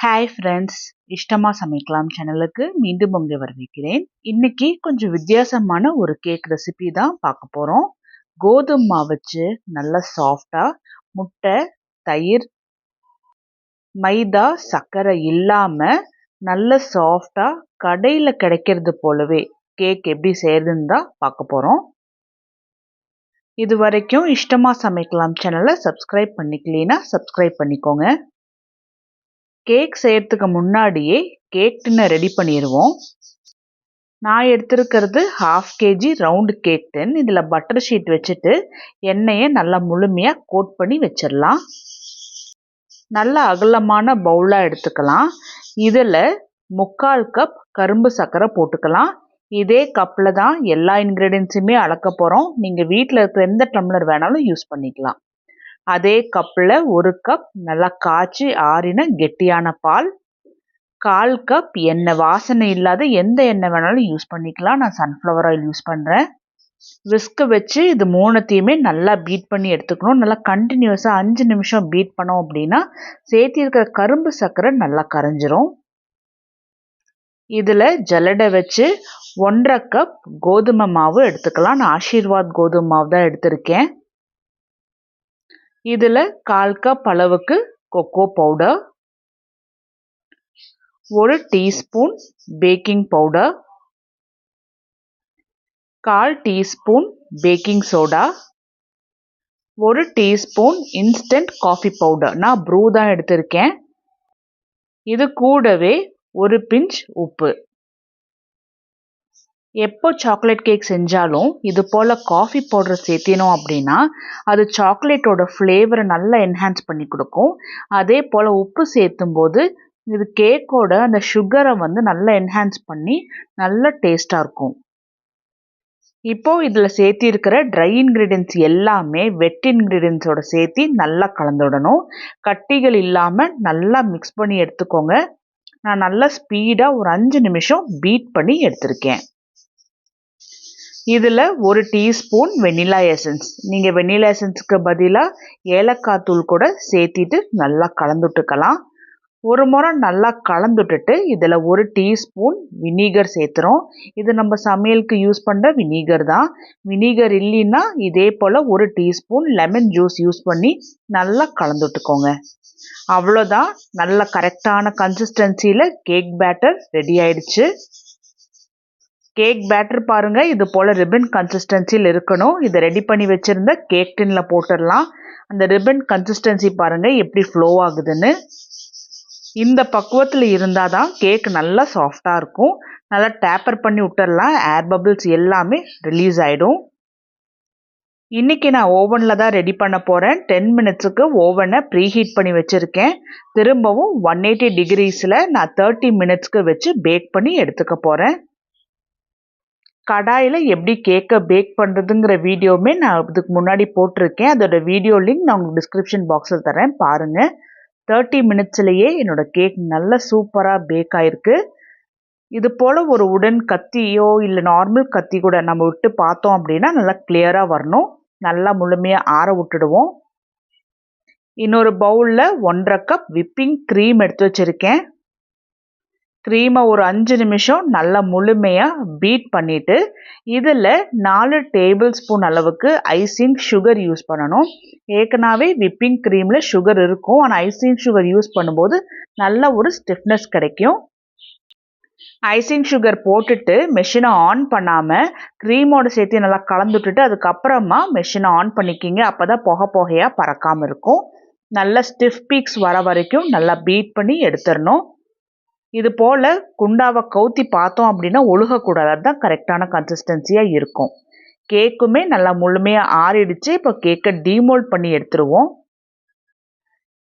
Hi friends, இஷ்டமா சமைக்கலாம் சேனலுக்கு மீண்டும் உங்களை வரவேற்கிறேன். இன்னைக்கு கொஞ்சம் வித்தியாசமான ஒரு கேக் ரெசிபி தான் பார்க்க போகிறோம். கோதுமை மாவு வச்சு நல்லா சாஃப்டாக முட்டை, தயிர், மைதா, சர்க்கரை இல்லாமல் நல்ல சாஃப்டாக கடையில் கிடைக்கிறது போலவே கேக் எப்படி செய்யறதுன்னு தான் பார்க்க போகிறோம். இது வரைக்கும் இஷ்டமா சமைக்கலாம் சேனலை சப்ஸ்கிரைப் பண்ணிக்கலனா சப்ஸ்கிரைப் பண்ணிக்கோங்க. கேக் செய்யறதுக்கு முன்னாடியே கேக் டின்னை ரெடி பண்ணிடுவோம். நான் எடுத்துருக்கிறது 1/2 kg ரவுண்டு கேக் டின். இதில் பட்டர் ஷீட் வச்சுட்டு எண்ணெயை நல்லா முழுமையாக கோட் பண்ணி வச்சிடலாம். நல்ல அகலமான பவுலாக எடுத்துக்கலாம். இதில் 3/4 கப் கரும்பு சர்க்கரை போட்டுக்கலாம். இதே கப்பில் தான் எல்லா இன்க்ரீடியன்ஸுமே அளக்க போகிறோம். நீங்கள் வீட்டில் இருக்கிற எந்த டம்ளர் வேணாலும் யூஸ் பண்ணிக்கலாம். அதே கப்பில் 1 கப் நல்லா காய்ச்சி ஆறின கெட்டியான பால், 1/4 கப் எண்ணெய், வாசனை இல்லாத எந்த எண்ணெய் வேணாலும் யூஸ் பண்ணிக்கலாம். நான் சன்ஃப்ளவர் ஆயில் யூஸ் பண்ணுறேன். விஸ்க் வச்சு இது மூணுத்தையுமே நல்லா பீட் பண்ணி எடுத்துக்கணும். நல்லா கண்டினியூஸாக 5 நிமிஷம் பீட் பண்ணோம் அப்படின்னா சேர்த்திருக்கிற கரும்பு சர்க்கரை நல்லா கரைஞ்சிரும். இதில் ஜல்லடை வச்சு 1/2 கப் கோதுமை மாவு எடுத்துக்கலாம். நான் ஆஷீர்வாத் கோதுமை மாவு தான் எடுத்திருக்கேன். இதில் 1/4 கப் அளவுக்கு cocoa powder, 1 teaspoon baking powder, 1/4 teaspoon baking soda, 1 teaspoon instant coffee powder, நான் ப்ரூ தான் எடுத்திருக்கேன். இது கூடவே 1 பிஞ்ச் உப்பு. எப்போ சாக்லேட் கேக் செஞ்சாலும் இது போல் காஃபி பவுடர் சேர்த்தினோம் அப்படின்னா அது சாக்லேட்டோட ஃப்ளேவரை நல்லா என்ஹான்ஸ் பண்ணி கொடுக்கும். அதே போல் உப்பு சேர்த்தும் போது இது கேக்கோட அந்த சுகரை நல்லா என்ஹான்ஸ் பண்ணி நல்ல டேஸ்ட்டாக இருக்கும். இப்போது இதில் சேர்த்திருக்கிற ட்ரை இன்க்ரீடியன்ட்ஸ் எல்லாமே வெட் இன்க்ரீடியன்ஸோட சேர்த்து நல்லா கலந்துடணும். கட்டிகள் இல்லாமல் நல்லா மிக்ஸ் பண்ணி எடுத்துக்கோங்க. நான் நல்லா ஸ்பீடாக ஒரு 5 நிமிஷம் பீட் பண்ணி எடுத்திருக்கேன். இதில் 1 டீஸ்பூன் வெனிலா எசன்ஸ், நீங்கள் வெனிலா எசன்ஸுக்கு பதிலாக ஏலக்காய் தூள் கூட சேர்த்திட்டு நல்லா கலந்துட்டுக்கலாம். ஒரு முறை நல்லா கலந்துட்டுட்டு இதில் 1 டீஸ்பூன் வினிகர் சேர்த்துறோம். இது நம்ம சமையலுக்கு யூஸ் பண்ணுற வினிகர் தான். வினிகர் இல்லைன்னா இதே போல் 1 டீஸ்பூன் லெமன் ஜூஸ் யூஸ் பண்ணி நல்லா கலந்துட்டுக்கோங்க. அவ்வளோதான், நல்ல கரெக்டான கன்சிஸ்டன்சியில் கேக் பேட்டர் ரெடி ஆயிடுச்சு. கேக் பேட்டர் பாருங்கள், இது போல் ரிப்பன் கன்சிஸ்டன்சியில் இருக்கணும். இதை ரெடி பண்ணி வச்சுருந்த கேக் டின்னில் போட்டுடலாம். அந்த ரிப்பன் கன்சிஸ்டன்சி பாருங்கள் எப்படி ஃப்ளோ ஆகுதுன்னு. இந்த பக்குவத்தில் இருந்தால் தான் கேக் நல்லா சாஃப்டாக இருக்கும். நல்லா டேப்பர் பண்ணி விட்டுடலாம். ஏர் பபிள்ஸ் எல்லாமே ரிலீஸ் ஆகிடும். இன்றைக்கி நான் ஓவனில் தான் ரெடி பண்ண போகிறேன். 10 மினிட்ஸுக்கு ஓவனை ப்ரீஹீட் பண்ணி வச்சுருக்கேன். திரும்பவும் 180 டிகிரிஸில் நான் 30 மினிட்ஸ்க்கு வச்சு பேக் பண்ணி எடுத்துக்க போகிறேன். கடாயில் எப்படி கேக்கை பேக் பண்ணுறதுங்கிற வீடியோவுமே நான் இதுக்கு முன்னாடி போட்டிருக்கேன். அதோட வீடியோ லிங்க் நான் உங்களுக்கு டிஸ்கிரிப்ஷன் பாக்ஸில் தரேன், பாருங்கள். 30 மினிட்ஸ்லேயே என்னோடய கேக் நல்லா சூப்பராக பேக் ஆகிருக்கு. இது போல் ஒரு உடன் கத்தியோ இல்லை நார்மல் கத்தி கூட நம்ம விட்டு பார்த்தோம் அப்படின்னா நல்லா கிளியராக வரணும். நல்லா முழுமையாக ஆற விட்டுடுவோம். இன்னொரு பவுலில் 1/2 கப் விப்பிங் க்ரீம் எடுத்து வச்சுருக்கேன். க்ரீமை ஒரு 5 நிமிஷம் நல்லா முழுமையாக பீட் பண்ணிவிட்டு இதில் 4 டேபிள் ஸ்பூன் அளவுக்கு ஐசிங் சுகர் யூஸ் பண்ணணும். ஏற்கனவே விப்பிங் க்ரீமில் சுகர் இருக்கும், ஆனால் ஐசிங் சுகர் யூஸ் பண்ணும்போது நல்ல ஒரு ஸ்டிஃப்னஸ் கிடைக்கும். ஐசிங் சுகர் போட்டுட்டு மெஷினை ஆன் பண்ணாமல் க்ரீமோடு சேர்த்து நல்லா கலந்துட்டுட்டு அதுக்கப்புறமா மெஷினை ஆன் பண்ணிக்கிங்க. அப்போ தான் புகையாக பறக்காமல் இருக்கும். நல்லா ஸ்டிஃப் பீக்ஸ் வர வரைக்கும் நல்லா பீட் பண்ணி எடுத்துடணும். இது போல் குண்டாவை கவுத்தி பார்த்தோம் அப்படின்னா ஒழுகக்கூடாது. அதுதான் கரெக்டான கன்சிஸ்டன்சியாக இருக்கும். கேக்குமே நல்லா முழுமையாக ஆறிடுச்சு. இப்போ கேக்கை டீமோல்ட் பண்ணி எடுத்துருவோம்.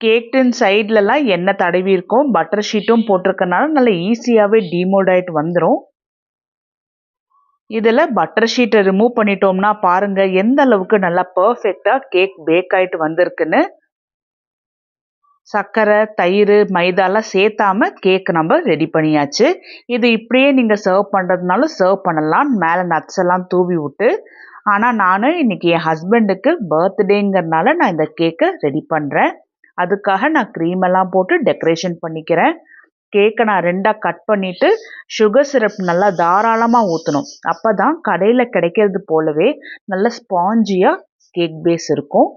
கேக் டின் சைட்லலாம் எண்ணெய் தடவி இருக்கும், பட்டர் ஷீட்டும் போட்டிருக்கனால நல்லா ஈஸியாகவே டீமோல்ட் ஆகிட்டு வந்துடும். இதில் பட்டர் ஷீட்டை ரிமூவ் பண்ணிட்டோம்னா பாருங்கள் எந்த அளவுக்கு நல்லா பர்ஃபெக்டாக கேக் பேக் ஆகிட்டு வந்திருக்குன்னு. சர்க்கரை, தயிர், மைதாலாம் சேர்த்தாமல் கேக் நம்ம ரெடி பண்ணியாச்சு. இது இப்படியே நீங்கள் சர்வ் பண்ணுறதுனாலும் சர்வ் பண்ணலாம், மேலே நட்ஸ் எல்லாம் தூவி விட்டு. ஆனால் நான் இன்றைக்கி என் ஹஸ்பண்டுக்கு பர்த்டேங்கிறதுனால நான் இந்த கேக்கை ரெடி பண்ணுறேன். அதுக்காக நான் க்ரீம் எல்லாம் போட்டு டெக்கரேஷன் பண்ணிக்கிறேன். கேக்கை நான் 2ஆ கட் பண்ணிவிட்டு சுகர் சிரப் நல்லா தாராளமாக ஊற்றணும். அப்போ தான் கடையில் கிடைக்கிறது போலவே நல்ல ஸ்பாஞ்சியாக கேக் பேஸ் இருக்கும்.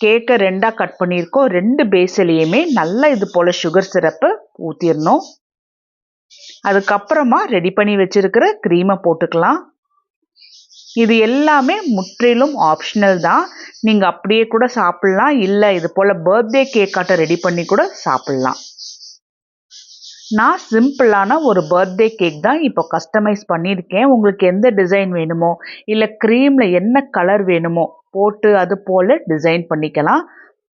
கேக்கை 2ஆ கட் பண்ணியிருக்கோம். 2 பேஸ்லேயுமே நல்லா இது போல் சுகர் சிரப்பை ஊற்றிடணும். அதுக்கப்புறமா ரெடி பண்ணி வச்சுருக்கிற க்ரீமை போட்டுக்கலாம். இது எல்லாமே முற்றிலும் ஆப்ஷனல் தான். நீங்கள் அப்படியே கூட சாப்பிட்லாம், இல்லை இது போல் பர்த்டே கேக்காட்ட ரெடி பண்ணி கூட சாப்பிட்லாம். நான் சிம்பிளான ஒரு பர்த்டே கேக் தான் இப்போ கஸ்டமைஸ் பண்ணியிருக்கேன். உங்களுக்கு எந்த டிசைன் வேணுமோ இல்லை க்ரீமில் என்ன கலர் வேணுமோ போட்டு அது போல் டிசைன் பண்ணிக்கலாம்.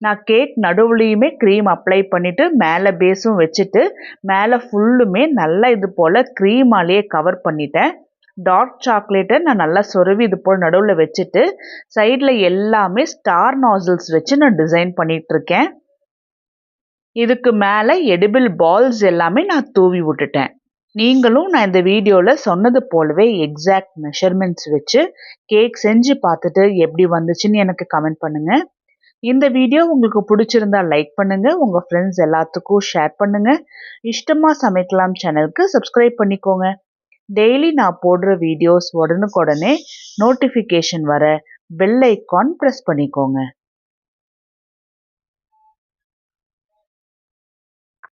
நான் கேக் நடுவுலையுமே க்ரீம் அப்ளை பண்ணிவிட்டு மேலே பேஸும் வச்சுட்டு மேலே ஃபுல்லுமே நல்லா இது போல் க்ரீமாலேயே கவர் பண்ணிட்டேன். டார்க் சாக்லேட்டை நான் நல்லா சொருவி இது போல் நடுவில் வச்சுட்டு சைடில் எல்லாமே ஸ்டார் நாசில்ஸ் வச்சு நான் டிசைன் பண்ணிகிட்ருக்கேன். இதுக்கு மேலே எடிபிள் பால்ஸ் எல்லாமே நான் தூவி விட்டுட்டேன். நீங்களும் நான் இந்த வீடியோவில் சொன்னது போலவே எக்ஸாக்ட் மெஷர்மெண்ட்ஸ் வச்சு கேக் செஞ்சு பார்த்துட்டு எப்படி வந்துச்சுன்னு எனக்கு கமெண்ட் பண்ணுங்கள். இந்த வீடியோ உங்களுக்கு பிடிச்சிருந்தா லைக் பண்ணுங்கள், உங்கள் ஃப்ரெண்ட்ஸ் எல்லாத்துக்கும் ஷேர் பண்ணுங்கள். இஷ்டமாக சமைக்கலாம் சேனலுக்கு சப்ஸ்கிரைப் பண்ணிக்கோங்க. டெய்லி நான் போடுற வீடியோஸ் உடனுக்குடனே நோட்டிஃபிகேஷன் வர பெல் ஐக்கான் ப்ரெஸ் பண்ணிக்கோங்க.